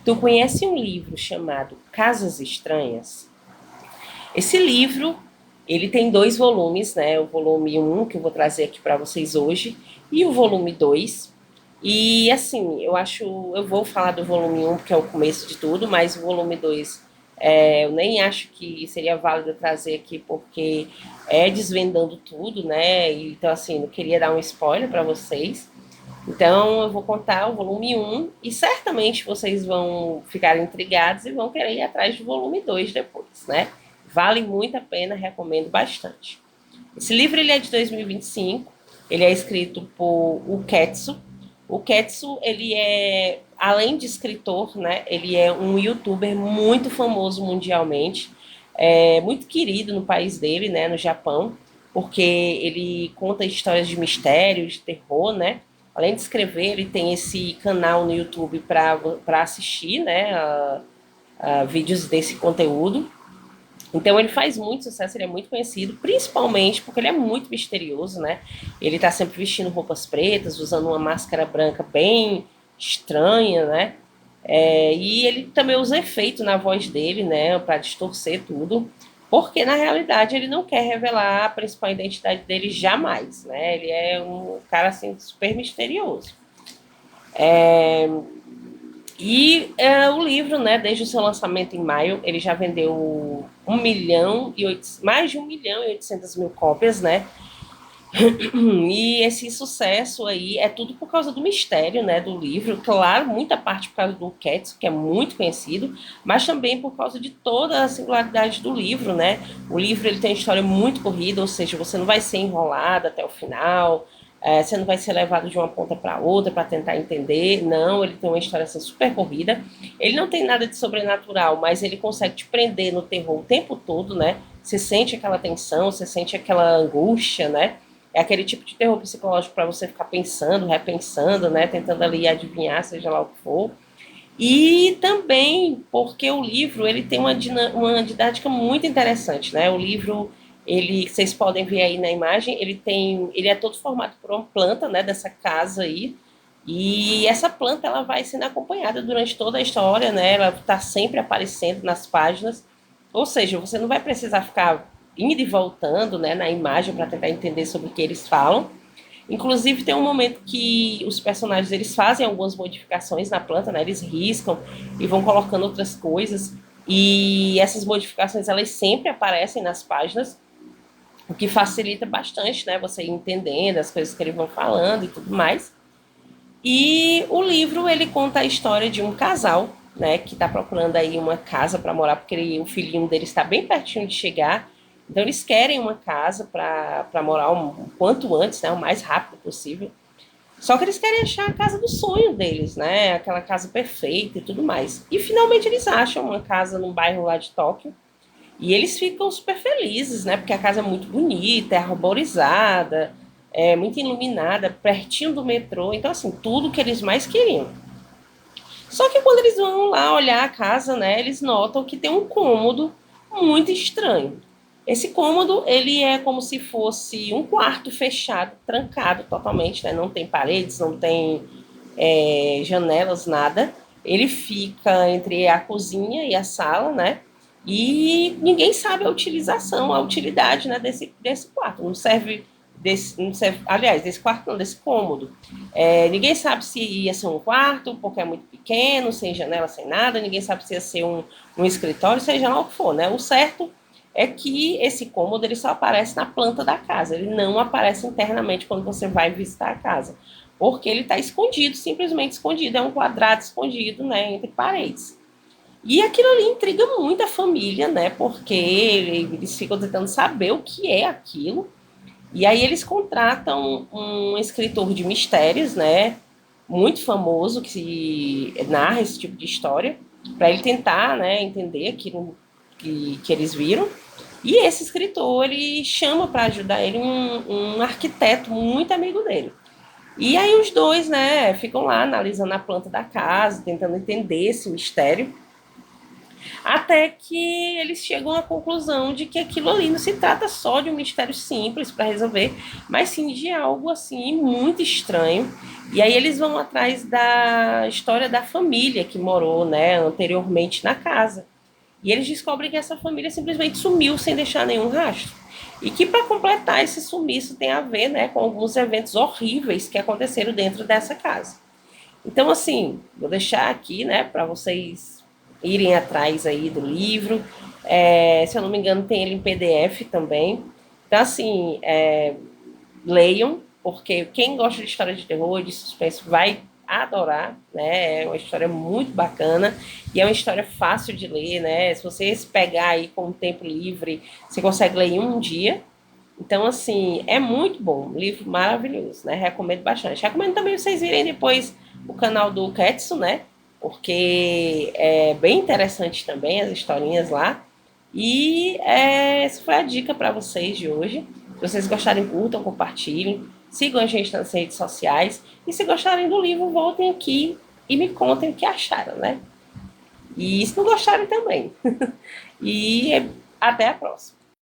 Tu conhece um livro chamado Casas Estranhas? Esse livro, ele tem dois volumes, né? O volume um que eu vou trazer aqui para vocês hoje, e o volume 2. E assim, eu vou falar do volume um porque é o começo de tudo, mas o volume 2 eu nem acho que seria válido trazer aqui, porque é desvendando tudo, né? Então, assim, não queria dar um spoiler para vocês. Então, eu vou contar o volume um e certamente vocês vão ficar intrigados e vão querer ir atrás do volume 2 depois, né? Vale muito a pena, recomendo bastante. Esse livro ele é de 2025, ele é escrito por o Ketsu. O Ketsu, ele é, além de escritor, né, ele é um youtuber muito famoso mundialmente, muito querido no país dele, né, no Japão, porque ele conta histórias de mistério, de terror, né? Além de escrever, ele tem esse canal no YouTube para assistir, né, a vídeos desse conteúdo. Então ele faz muito sucesso, ele é muito conhecido, principalmente porque ele é muito misterioso, né? Ele tá sempre vestindo roupas pretas, usando uma máscara branca bem estranha, né? E ele também usa efeito na voz dele, né? Para distorcer tudo, porque na realidade ele não quer revelar a principal identidade dele jamais, né? Ele é um cara assim super misterioso. O livro, né, desde o seu lançamento em maio, ele já vendeu 1 milhão mais de 1.800.000 cópias, né? E esse sucesso aí é tudo por causa do mistério, né, do livro. Claro, muita parte por causa do Cats, que é muito conhecido, mas também por causa de toda a singularidade do livro, né? O livro ele tem uma história muito corrida, ou seja, você não vai ser enrolado até o final. Você não vai ser levado de uma ponta para outra para tentar entender. Não, ele tem uma história assim, super corrida. Ele não tem nada de sobrenatural, mas ele consegue te prender no terror o tempo todo, né? Você sente aquela tensão, você sente aquela angústia, né? É aquele tipo de terror psicológico para você ficar pensando, repensando, né? Tentando ali adivinhar, seja lá o que for. E também porque o livro ele tem uma didática muito interessante, né? O livro ele, vocês podem ver aí na imagem, ele é todo formado por uma planta, né? Dessa casa aí. E essa planta ela vai sendo acompanhada durante toda a história, né? Ela está sempre aparecendo nas páginas. Ou seja, você não vai precisar ficar indo e voltando, né, na imagem para tentar entender sobre o que eles falam. Inclusive tem um momento que os personagens eles fazem algumas modificações na planta, né? Eles riscam e vão colocando outras coisas. E essas modificações elas sempre aparecem nas páginas, o que facilita bastante, né? Você ir entendendo as coisas que eles vão falando e tudo mais. E o livro ele conta a história de um casal, né, que está procurando aí uma casa para morar, porque o filhinho dele está bem pertinho de chegar. Então eles querem uma casa para morar o quanto antes, né, o mais rápido possível. Só que eles querem achar a casa do sonho deles, né, aquela casa perfeita e tudo mais. E finalmente eles acham uma casa num bairro lá de Tóquio. E eles ficam super felizes, né? Porque a casa é muito bonita, é arborizada, é muito iluminada, pertinho do metrô. Então, assim, tudo que eles mais queriam. Só que quando eles vão lá olhar a casa, né? Eles notam que tem um cômodo muito estranho. Esse cômodo, ele é como se fosse um quarto fechado, trancado totalmente, né? Não tem paredes, não tem janelas, nada. Ele fica entre a cozinha e a sala, né? E ninguém sabe a utilização, a utilidade, né, desse quarto. Não serve, aliás, desse quarto não, desse cômodo. Ninguém sabe se ia ser um quarto, porque é muito pequeno, sem janela, sem nada. Ninguém sabe se ia ser um escritório, seja lá o que for, né? O certo é que esse cômodo ele só aparece na planta da casa, ele não aparece internamente quando você vai visitar a casa, porque ele está escondido, simplesmente escondido, é um quadrado escondido, né, entre paredes. E aquilo ali intriga muito a família, né, porque eles ficam tentando saber o que é aquilo, e aí eles contratam um escritor de mistérios, né, muito famoso, que narra esse tipo de história, para ele tentar, né, entender aquilo que eles viram. E esse escritor, ele chama para ajudar ele um arquiteto muito amigo dele. E aí os dois, né, ficam lá analisando a planta da casa, tentando entender esse mistério. Até que eles chegam à conclusão de que aquilo ali não se trata só de um mistério simples para resolver, mas sim de algo assim muito estranho. E aí eles vão atrás da história da família que morou, né, anteriormente na casa. E eles descobrem que essa família simplesmente sumiu sem deixar nenhum rastro. E que para completar esse sumiço tem a ver, né, com alguns eventos horríveis que aconteceram dentro dessa casa. Então, assim, vou deixar aqui, né, para vocês irem atrás aí do livro. Se eu não me engano, tem ele em PDF também. Então, assim, leiam, porque quem gosta de história de terror, de suspense, vai adorar, né? É uma história muito bacana e é uma história fácil de ler, né? Se você se pegar aí com o tempo livre, você consegue ler em um dia. Então, assim, é muito bom, um livro maravilhoso, né? Recomendo bastante. Recomendo também vocês irem depois o canal do Ketsu, né? Porque é bem interessante também as historinhas lá. E essa foi a dica para vocês de hoje. Se vocês gostarem, curtam, compartilhem. Sigam a gente nas redes sociais. E se gostarem do livro, voltem aqui e me contem o que acharam, né? E se não gostarem também. E até a próxima.